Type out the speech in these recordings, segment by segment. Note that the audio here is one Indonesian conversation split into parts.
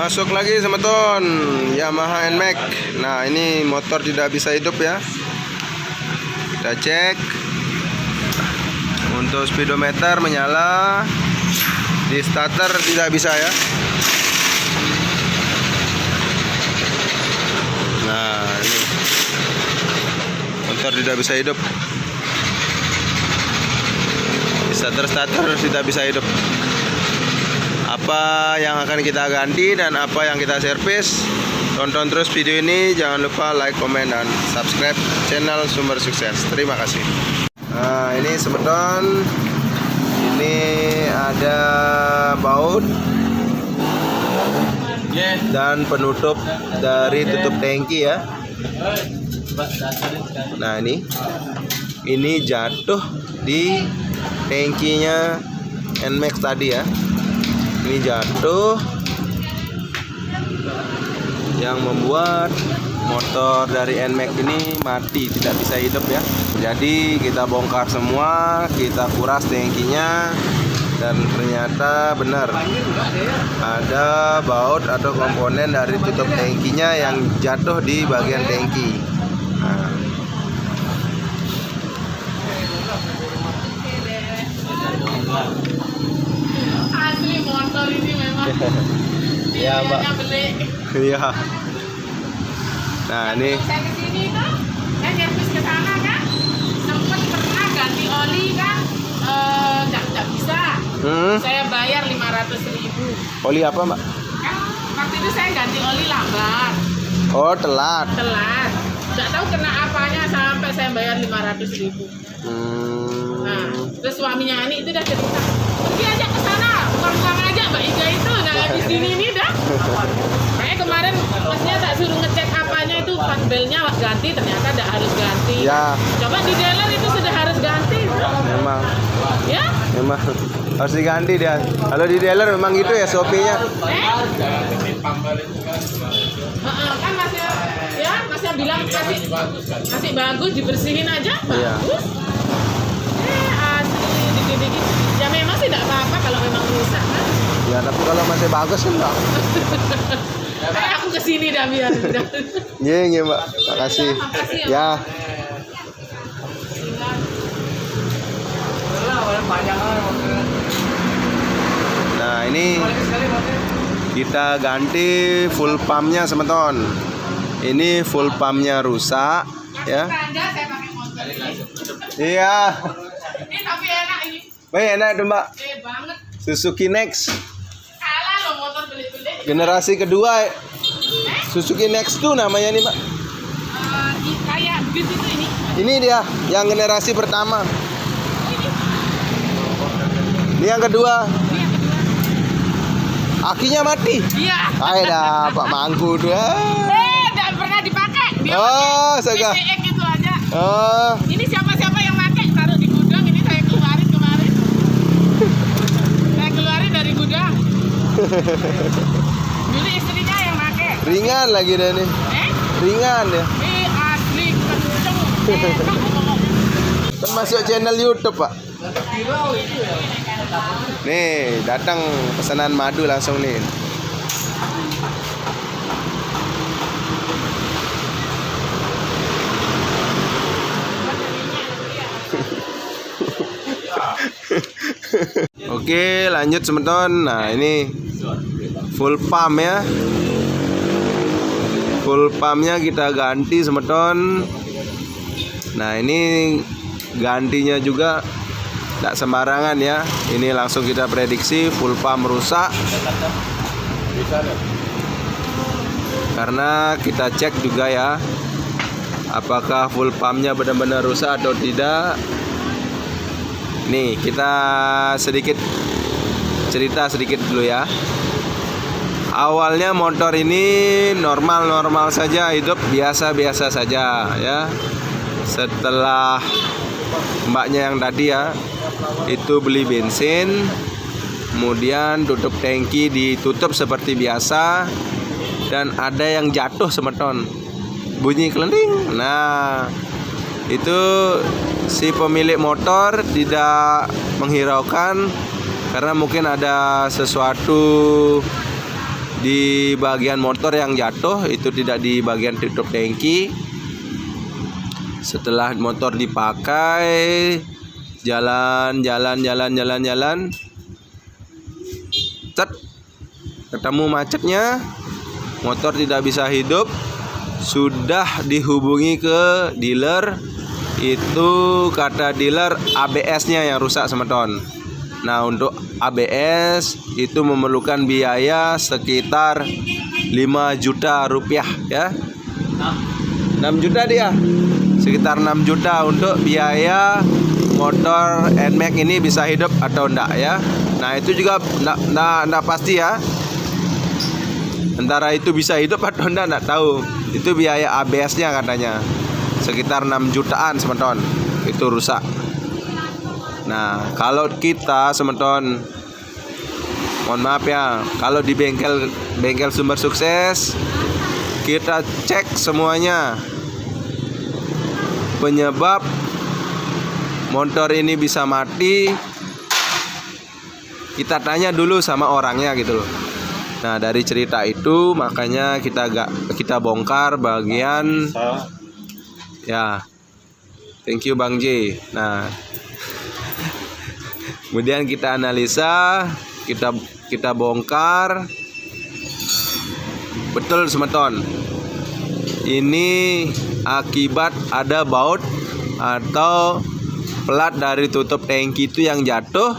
Masuk lagi semeton Yamaha NMAX. Nah, ini motor tidak bisa hidup ya. Kita cek. Untuk speedometer menyala. Di starter tidak bisa ya. Nah, ini motor tidak bisa hidup. Di starter tidak bisa hidup. Apa yang akan kita ganti dan apa yang kita servis, tonton terus video ini. Jangan lupa like, komen, dan subscribe channel Sumber Sukses. Terima kasih. Nah, ini semeton. Ini ada baut dan penutup dari tutup tangki ya. Nah, ini jatuh di tangkinya NMAX tadi ya. Ini jatuh yang membuat motor dari NMAX ini mati, tidak bisa hidup ya. Jadi kita bongkar semua, kita kuras tangkinya, dan ternyata benar ada baut atau komponen dari tutup tangkinya yang jatuh di bagian tangki. Nah. Asli motor ini memang ya, Mbak. Iya. Nah, ini saya kesini tuh, saya servis ke sana kan, sempat pernah ganti oli kan, nggak bisa. Saya bayar 500.000. Oli apa, Mbak? Kan waktu itu saya ganti oli lambat. Oh, telat. Nggak tahu kena apanya sampai saya bayar 500.000. Nah, terus suaminya ini itu udah cerita, pergi aja ke sana, uang aja Mbak Iga itu, nah di sini ini dah. Kayak kemarin masnya tak suruh ngecek apanya itu panbelnya ganti, ternyata tidak harus ganti. Ya. Coba di dealer itu sudah harus ganti. Memang. Ya? Memang harus diganti dia. Kalau di dealer memang gitu ya SOP-nya. Kan masnya bilang kasih bagus, dibersihin aja bagus. Iya. Asli dikit-dikit. Ya memang sih tidak apa-apa kalau memang rusak kan. Ya, tapi kalau masih bagus enggak. Aku kesini dah biar. Iya, Mbak. Makasih. Ya. Nah, ini kita ganti full pumpnya semeton. Ini full pumpnya rusak ya. Iya. Ini tapi enak ini. Enak tuh, Mbak. Banget. Suzuki Next. Kalah loh motor beli-beli. Generasi kedua. Suzuki Next tuh namanya nih, Mbak. Kayak bis itu ini. Ini dia yang generasi pertama. Ini yang kedua. Akinya mati. Iya. Aida, Pak Mangku tuh. Enggak pernah dipakai. Dia Saga. PCX gitu aja. Oh. Ini siapa-siapa yang pakai taruh di gudang, ini saya keluarin kemarin. Saya keluarin dari gudang. Dulu istrinya yang pakai. Ringan lagi deh nih. Ringan ya. Asli kenceng. Termasuk channel YouTube, Pak. Nih, datang pesanan madu langsung nih. Oke, lanjut semeton. Nah, ini full pump ya. Full pumpnya kita ganti semeton. Nah, ini gantinya juga tidak sembarangan ya. Ini langsung kita prediksi full pump rusak. Karena kita cek juga ya, apakah full pumpnya benar-benar rusak atau tidak. Nih, kita cerita sedikit dulu ya. Awalnya motor ini normal-normal saja, hidup biasa-biasa saja ya. Setelah mbaknya yang tadi ya, itu beli bensin, kemudian tutup tangki ditutup seperti biasa, dan ada yang jatuh semeton, bunyi kelending. Nah, itu si pemilik motor tidak menghiraukan karena mungkin ada sesuatu di bagian motor yang jatuh, itu tidak di bagian tutup tangki. Setelah motor dipakai, jalan, cet, ketemu macetnya, motor tidak bisa hidup, sudah dihubungi ke dealer. Itu kata dealer ABS-nya yang rusak semeton. Nah, untuk ABS itu memerlukan biaya sekitar 5 juta rupiah ya. 6 juta dia. Sekitar 6 juta untuk biaya motor NMAX ini bisa hidup atau enggak ya. Nah, itu juga enggak pasti ya. Antara itu bisa hidup atau enggak tahu. Itu biaya ABS-nya katanya. Sekitar 6 jutaan semeton. Itu rusak. Nah, kalau kita semeton, mohon maaf ya, kalau di bengkel Sumber Sukses, kita cek semuanya. Penyebab motor ini bisa mati, kita tanya dulu sama orangnya gitu loh. Nah, dari cerita itu makanya kita bongkar bagian ya. Thank you Bang J. Nah, kemudian kita analisa, kita bongkar. Betul semeton. Ini akibat ada baut atau plat dari tutup tangki itu yang jatuh.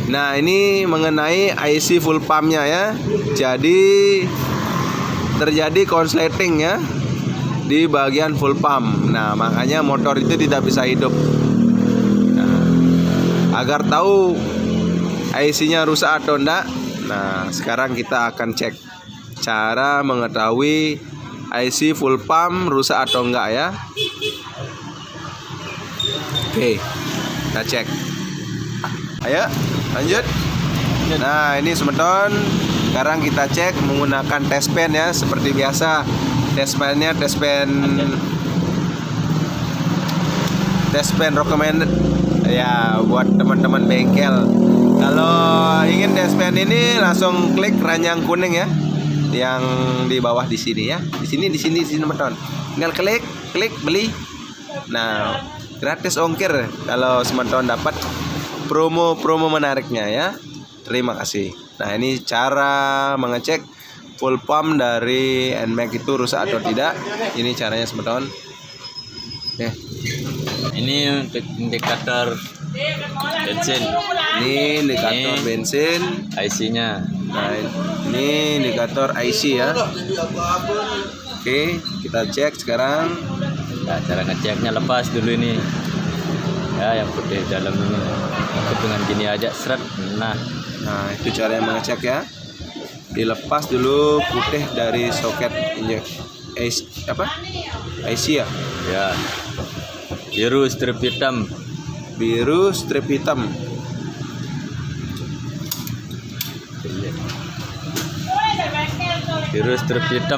Nah, ini mengenai IC full pumpnya ya. Jadi terjadi konsleting ya di bagian full pump. Nah, makanya motor itu tidak bisa hidup. Agar tahu IC-nya rusak atau enggak, nah sekarang kita akan cek cara mengetahui IC full pump rusak atau enggak ya. Oke, kita cek. Ayo lanjut. Nah, ini semeton. Sekarang kita cek menggunakan test pen ya, seperti biasa. Test pennya test pen recommended ya buat teman-teman bengkel. Kalau ingin test pen ini langsung klik ranjang kuning ya, yang di bawah di sini ya. Di sini teman-teman. Tinggal klik beli. Nah, gratis ongkir kalau teman-teman dapat promo menariknya ya. Terima kasih. Nah, ini cara mengecek full pump dari NMAX itu rusak atau tidak. Ini caranya teman-teman. Oke. Ini untuk indikator bensin. Ini indikator bensin, IC-nya. Nah, ini indikator IC ya. Oke, kita cek sekarang. Nah, cara ngeceknya lepas dulu ini. Ya, yang putih dalam ini. Ikut dengan gini aja, seret. Nah, itu cara yang mengecek ya. Dilepas dulu putih dari soket IC ya. Ya. Biru strip hitam. Biru strip hitam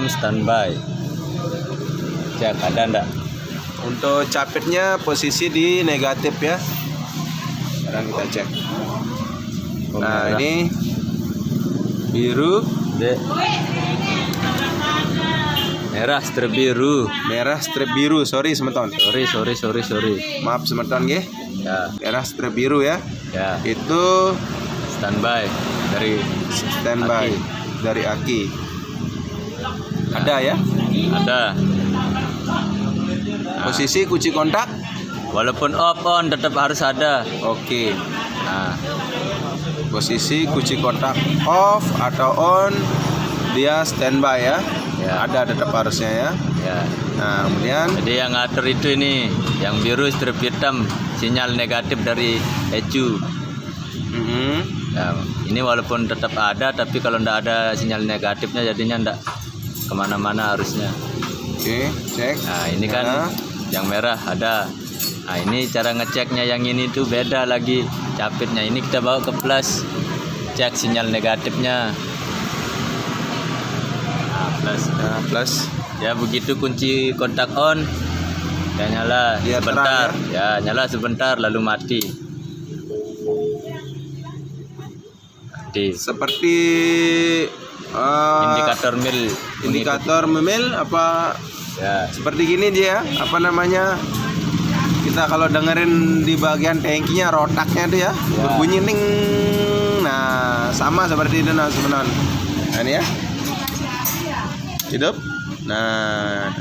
standby. Cek ada enggak? Untuk capitnya posisi di negatif ya. Sekarang kita cek. Nah, ini biru, merah strip biru. Sorry semeton. Sorry. Maaf semeton nggih. Ya. Merah strip biru ya. Ya. Itu Standby dari aki. Ada ya? Ada. Posisi kunci kontak Walaupun off on tetap harus ada. oke. Nah, Posisi kunci kontak off atau on, dia standby ya. Ya. Ada tetap harusnya ya. ya. Nah, kemudian Jadi yang ngatur itu ini, yang biru strip hitam sinyal negatif dari ECU. Ya, ini walaupun tetap ada, tapi kalau ndak ada sinyal negatifnya jadinya ndak kemana-mana harusnya. Oke, cek. Nah, ini kan yang merah ada. Nah, ini cara ngeceknya yang ini tuh beda lagi capitnya. Ini kita bawa ke plus, cek sinyal negatifnya. Nah, plus. Ya begitu kunci kontak on, ya nyala Dia sebentar, terang, ya nyala sebentar lalu mati. Seperti Indikator mil. Indikator mil apa Ya. seperti gini dia, apa namanya? Kita kalau dengerin di bagian tangkinya rotaknya tuh ya, berbunyi ning. Nah, sama seperti itu nah teman-teman. Nah, ini ya. Hidup. Nah,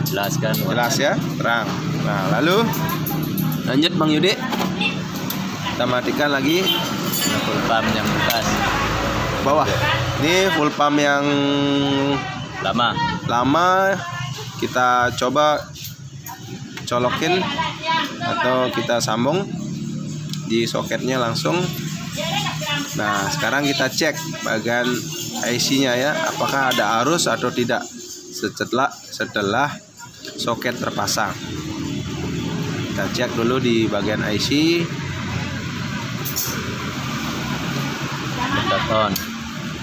Jelaskan. jelas ya, terang. Nah, lalu lanjut Bang Yudi. Kita matikan lagi Full pump yang bekas. bawah. Ini full pump yang lama kita coba colokin atau kita sambung di soketnya langsung. Nah, sekarang kita cek bagian IC-nya ya, apakah ada arus atau tidak setelah soket terpasang. Kita cek dulu di bagian IC.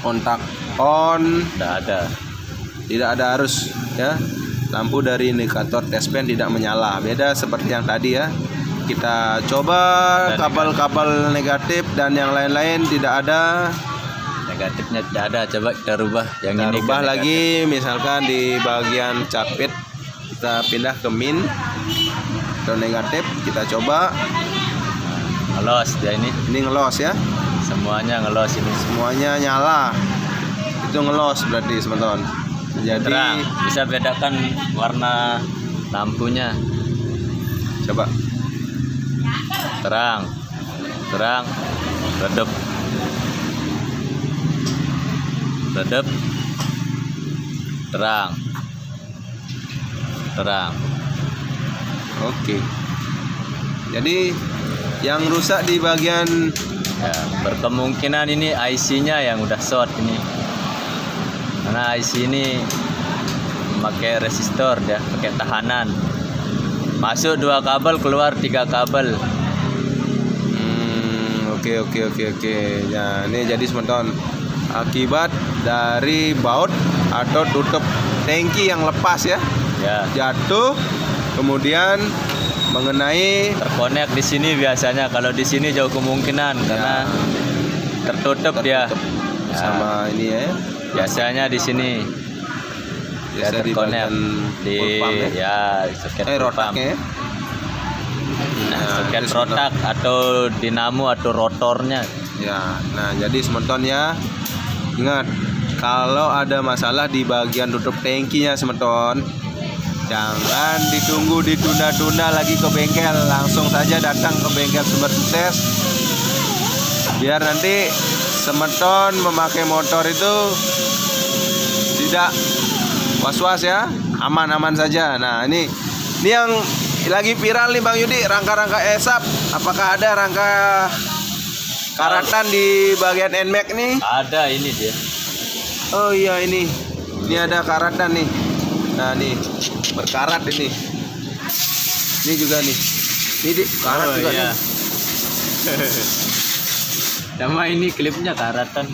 Kontak on, tidak ada arus ya. Lampu dari indikator test-pen tidak menyala, beda seperti yang tadi ya. Kita coba kabel-kabel negatif dan yang lain-lain tidak ada. Negatifnya tidak ada, coba kita rubah yang Kita ini rubah ke lagi, misalkan di bagian capit kita pindah ke min atau negatif, kita coba. ngelos dia ini. Ini ngelos ya, Semuanya ngelos ini. semuanya nyala. Itu ngelos berarti teman-teman. Jadi Terang, bisa bedakan warna lampunya. coba Terang, redup, terang. oke. Jadi yang rusak di bagian Ya, berkemungkinan ini IC-nya yang udah short ini. Karena IC ini memakai resistor ya, pakai tahanan. Masuk 2 kabel, keluar 3 kabel. Oke. Ya, ini jadi teman-teman akibat dari baut atau tutup tangki yang lepas ya, Ya, jatuh kemudian mengenai terkonek di sini biasanya. Kalau di sini jauh kemungkinan karena tertutup dia. Ya, sama ini ya. biasanya di sini ya Biasa di terkonek bagian di full pump ya. ya soket full pump. Rotaknya ya. Soket itu rotak atau dinamo atau rotornya. Ya, nah jadi semeton ya, ingat kalau ada masalah di bagian tutup tangkinya semeton, jangan ditunggu ditunda-tunda lagi ke bengkel, langsung saja datang ke bengkel Sumber Sukses. Biar nanti semeton memakai motor itu tidak was-was ya, aman-aman saja. Nah ini yang lagi viral nih Bang Yudi, rangka-rangka ESAP. Apakah ada rangka karatan di bagian NMAX nih? Ada ini dia. Oh iya ini ada karatan nih. Nah nih berkarat ini. Ini juga nih. Ini karat juga iya. nih. Sama ini klipnya karatan.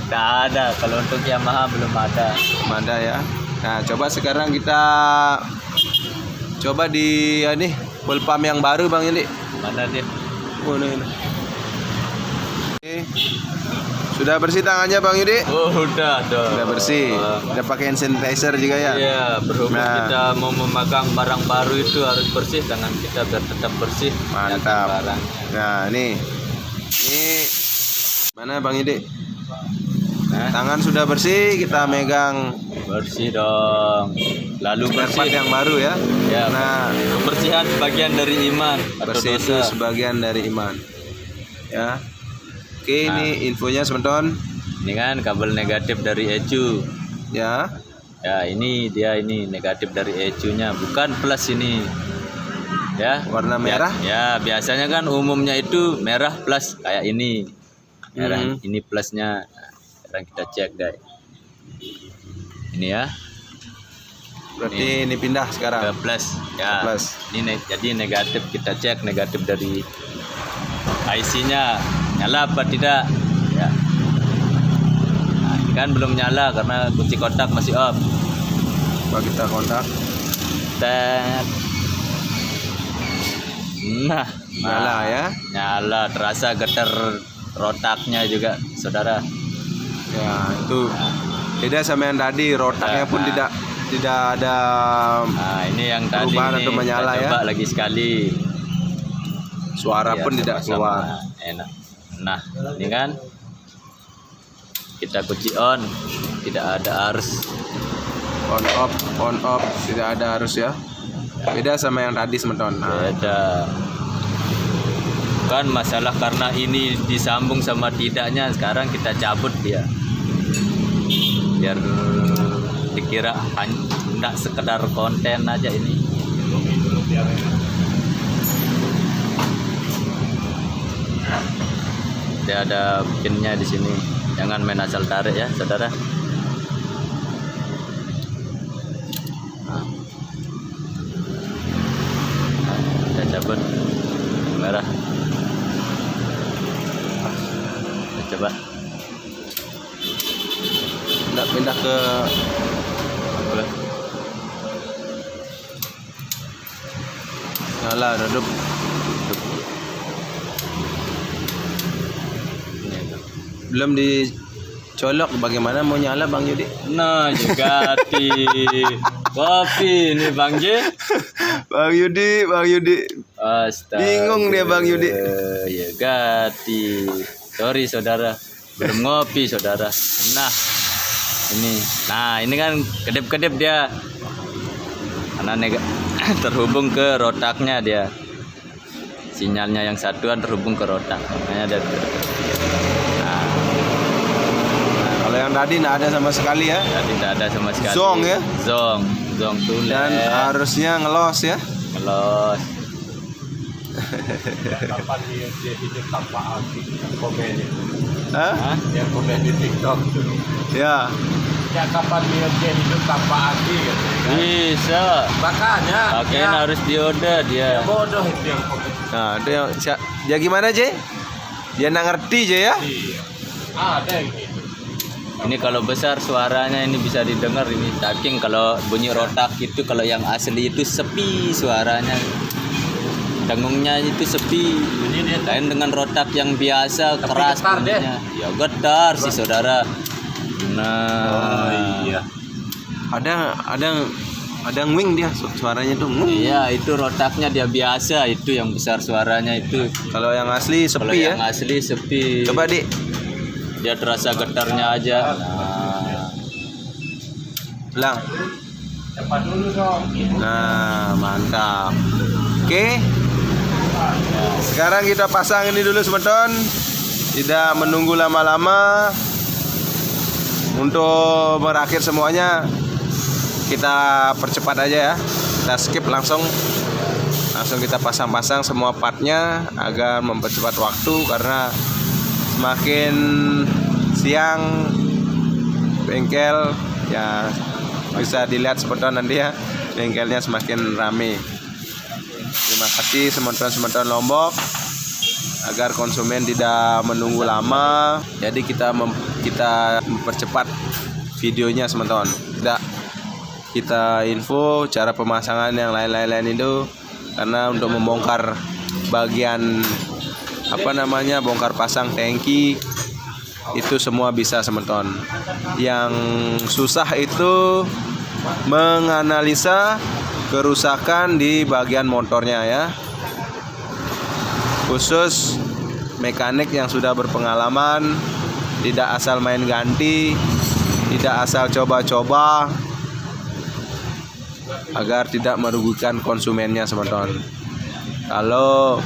Tidak ada, kalau untuk Yamaha belum ada. Ada ya. Nah coba sekarang kita coba di ini full pump yang baru Bang Yudi. Mana dia? Oh, ini. Oke. Sudah bersih tangannya Bang Yudi? Oh, udah dong. Sudah bersih. Udah pakai hand sanitizer juga ya? Iya, berhubung Nah. kita mau memegang barang baru itu harus bersih tangan kita biar tetap bersih. Mantap. Jangan barang. Nah ini mana Bang Yudi? Nah, Tangan sudah bersih, kita megang bersih dong. Lalu spare part bersih. yang baru ya. Ya, Nah, kebersihan sebagian dari iman atau bersih itu dosa. sebagian dari iman. Ya. Oke, Nah. ini infonya sebentar. Ini kan kabel negatif dari ECU. Ya. Ya, ini dia ini negatif dari ECU-nya, bukan plus ini. Ya, Warna merah? Ya, biasanya kan umumnya itu merah plus kayak ini. Merah ini plusnya. Nah, sekarang kita cek deh. Ini ya, Berarti ini pindah ke sekarang. plus. Ya. Plus. Ini jadi negatif, kita cek negatif dari IC-nya nyala apa tidak. Ya. Nah, ini kan belum nyala karena kunci kontak masih off. Coba kita kontak. Tet. Nah, Nyala ya. Nyala, terasa getar rotaknya juga, saudara. Ya, itu beda sama yang tadi, rotaknya pun tidak ada Nah, ini yang tadi perubahan ini atau menyala kita ya. coba lagi sekali. Suara Biar pun tidak sama-sama keluar. enak. Nah, ini kan kita kunci on, tidak ada arus. On off, tidak ada arus ya. Beda sama yang tadi semeton. Nah, Beda. Kan masalah karena ini disambung sama tidaknya, sekarang kita cabut dia. Biar dikira hanya sekedar konten aja ini. Dia ada pinnya di sini. Jangan main asal tarik ya, saudara. Kita cabut merah. Kita coba. pindah ke nyala redup. Belum dicolok, bagaimana mau nyala Bang Yudi? Nah, juga kopi ini Bang J. Bang Yudi. Astaga. Bingung dia Bang Yudi. Ya gati. Sorry saudara, belum ngopi saudara. Ini kan kedip-kedip dia. Karena terhubung ke rotaknya dia. Sinyalnya yang satuan terhubung ke rotak. Makanya ada. Kalau yang tadi tidak ada sama sekali ya. Tadi tidak ada sama sekali. Zong ya. Zong tulen. Dan harusnya ngelos ya. Ngelos. Kapan dia hidup tanpa arti komen Hah? yang komen di TikTok Ya. ya kapan dia hidup tanpa arti gitu kan? Bisa. Makanya Harus diorder dia. bodoh itu yang komen. Nah, itu yang ya gimana, J? Dia nggak ngerti aja ya. Iya. Ada yang gitu. Ini kalau besar suaranya ini bisa didengar ini. Saking kalau bunyi rotak itu, kalau yang asli itu sepi suaranya. Dengungnya itu sepi. Lain dengan rotak yang biasa Tapi keras getar deh. bunyinya. Ya getar sih saudara. Nah, iya. Ada wing dia suaranya tuh. Iya, itu rotaknya dia biasa, itu yang besar suaranya itu. Kalau yang asli Kalau sepi yang ya. asli sepi. Coba, Dik. Dia terasa getarnya aja. Lang. Cepat dulu dong. Nah, mantap. Oke. Sekarang kita pasang ini dulu semeton. Tidak menunggu lama-lama. Untuk berakhir semuanya kita percepat aja ya. Kita skip langsung kita pasang-pasang semua partnya agar mempercepat waktu, karena semakin siang bengkel ya bisa dilihat semeton nanti ya, bengkelnya semakin rame. Terima kasih semeton Lombok, agar konsumen tidak menunggu lama. Jadi kita mempercepat videonya semeton. Kita info cara pemasangan yang lain-lain itu, karena untuk membongkar bagian bongkar pasang tangki itu semua bisa semeton. Yang susah itu menganalisa kerusakan di bagian motornya ya, khusus mekanik yang sudah berpengalaman, tidak asal main ganti, tidak asal coba-coba, agar tidak merugikan konsumennya semeton. Kalau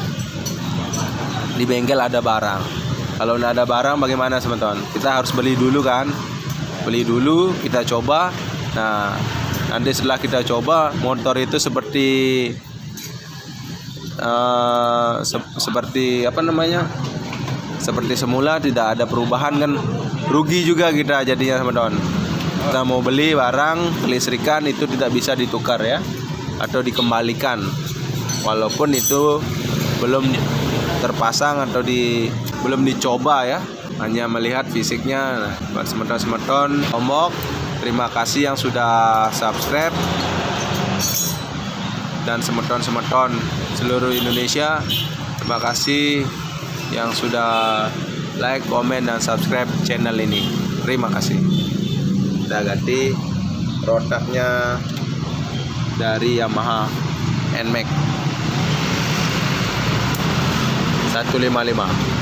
di bengkel ada barang, kalau tidak ada barang bagaimana semeton? Kita harus beli dulu kan, kita coba. Nah, nanti setelah kita coba, motor itu seperti seperti semula, tidak ada perubahan kan, rugi juga kita jadinya teman-teman. Kita mau beli barang kelistrikan itu tidak bisa ditukar ya, atau dikembalikan walaupun itu belum terpasang atau belum dicoba ya, hanya melihat fisiknya. Nah, buat semeton Lombok, terima kasih yang sudah subscribe, dan semeton seluruh Indonesia Terima kasih yang sudah like, komen, dan subscribe channel ini. Terima kasih. Kita ganti rodaknya dari Yamaha NMAX 155.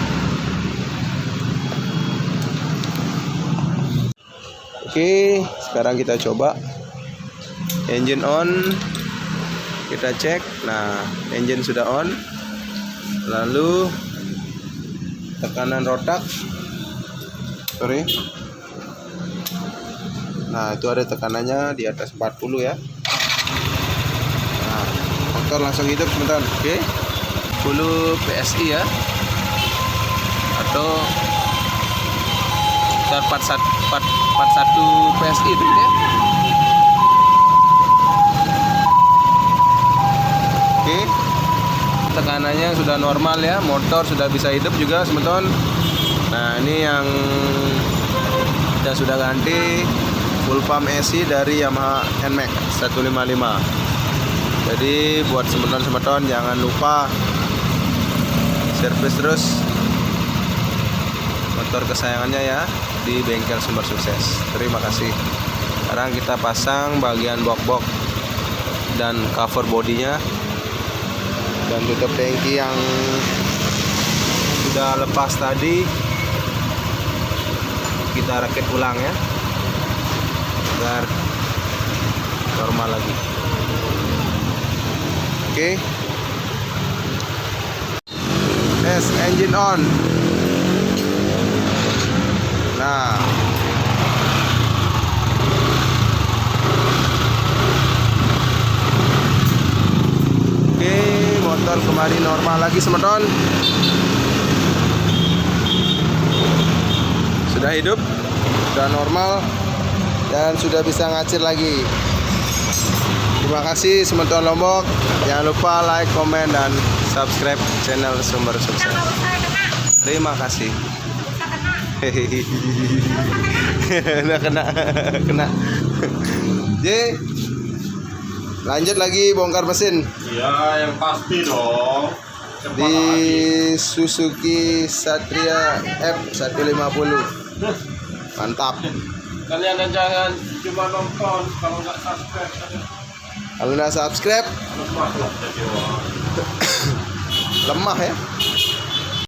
Oke, sekarang kita coba engine on. Kita cek. Nah, engine sudah on. Lalu tekanan rodak. Sorry. Nah, itu ada tekanannya di atas 40 ya. Nah, motor langsung hidup sebentar. Oke. 10 PSI ya. Atau sekitar 41 PSI itu ya. Oke. Tekanannya sudah normal ya, motor sudah bisa hidup juga teman-teman. Nah, ini yang kita sudah ganti full pump AC dari Yamaha NMAX 155. Jadi buat teman-teman jangan lupa servis terus motor kesayangannya ya di bengkel Sumber Sukses. Terima kasih. Sekarang kita pasang bagian box dan cover bodinya dan tutup tangki yang sudah lepas tadi. Kita rakit ulang ya agar normal lagi. Oke. Yes, engine on. Nah, oke, motor kembali normal lagi teman-teman. Sudah hidup, sudah normal, dan sudah bisa ngacir lagi. Terima kasih teman-teman Lombok. Jangan lupa like, komen, dan subscribe channel Sumber Sukses. Terima kasih. kena. J, lanjut lagi bongkar mesin. Iya, yang pasti dong. Cepat Di lagi. Suzuki Satria F150. Mantap. Kalian jangan cuma nonton kalau nggak subscribe. Kalau nggak subscribe, Lemah lah jadi orang. lemah ya.